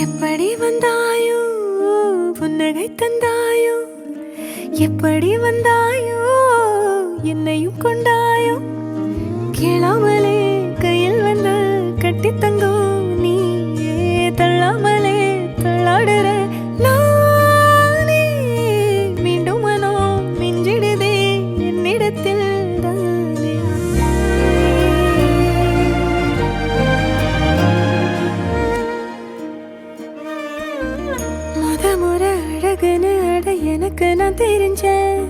எப்படி வந்தாயோ புன்னகை தந்தாயோ, எப்படி வந்தாயோ என்னையும் கொண்டாயோ, கேளாமலே கையில் வந்து கட்டி தங்கும் நீயே, தள்ளாமலே தள்ளாடுற நானே, மீண்டும் மனோ மிஞ்சிடுதே என்னிடத்தில் தானே. முறை அழகுன்னு அட எனக்கு நான் தெரிஞ்சேன்,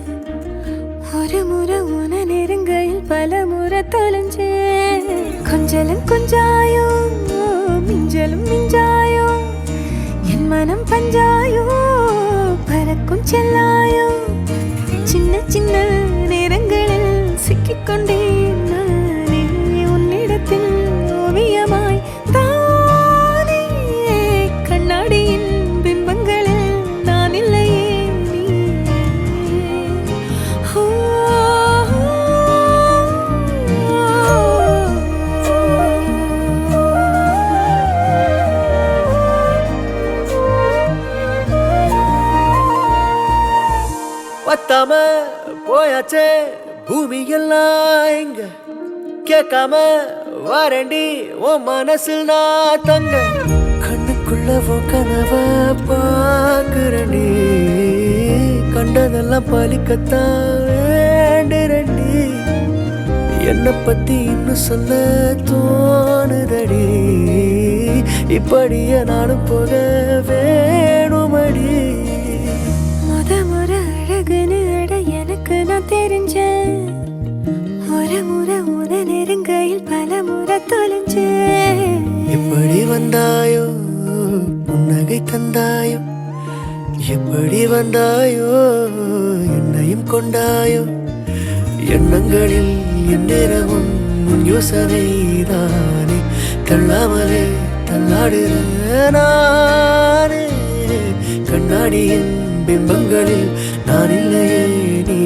ஒரு முறை உன நெருங்கையில் பல முறை தொலைஞ்சேன். கொஞ்சலும் கொஞ்சாயோ மிஞ்சலும் மிஞ்சாயோ, என் மனம் பஞ்சாயோ பறக்கும் செல்லாயோ, சின்ன சின்ன நேரங்களில் சிக்கிக்கொண்டேன் நானே உன்னிடத்தில் ஓவியமாய் தானே. கண்ணாடியின் பிம்பங்களில் நான் இல்லையே நீ. பத்தாம போயாச்சே பூமி எல்லாம் இங்க, கேட்காம வாரண்டி உன் மனசில் நான் தங்க, கண்ணுக்குள்ள உன் கனவ பாக்குறண்டி, கண்டதெல்லாம் பலிக்கத்தான் வேண்டுறண்டி, என்னை பத்தி இன்னும் சொல்ல தோணுதடி, இப்படியே நானும் போக வேணுமடி. முறை அழகுன்னு அட எனக்கு நான் தெரிஞ்சேன், ஒரு முறை உன நெருங்கையில் பல முறை தொலைஞ்சேன். எப்படி வந்தாயோ புன்னகை தந்தாயோ, எப்படி வந்தாயோ என்னையும் கொண்டாயோ, எண்ணங்களில் எந்நேரமும் உன் யோசனை தானே, தள்ளாமலே தள்ளாடுற நானே, கண்ணாடியின் பிம்பங்களில் நான் இல்லையே நீ.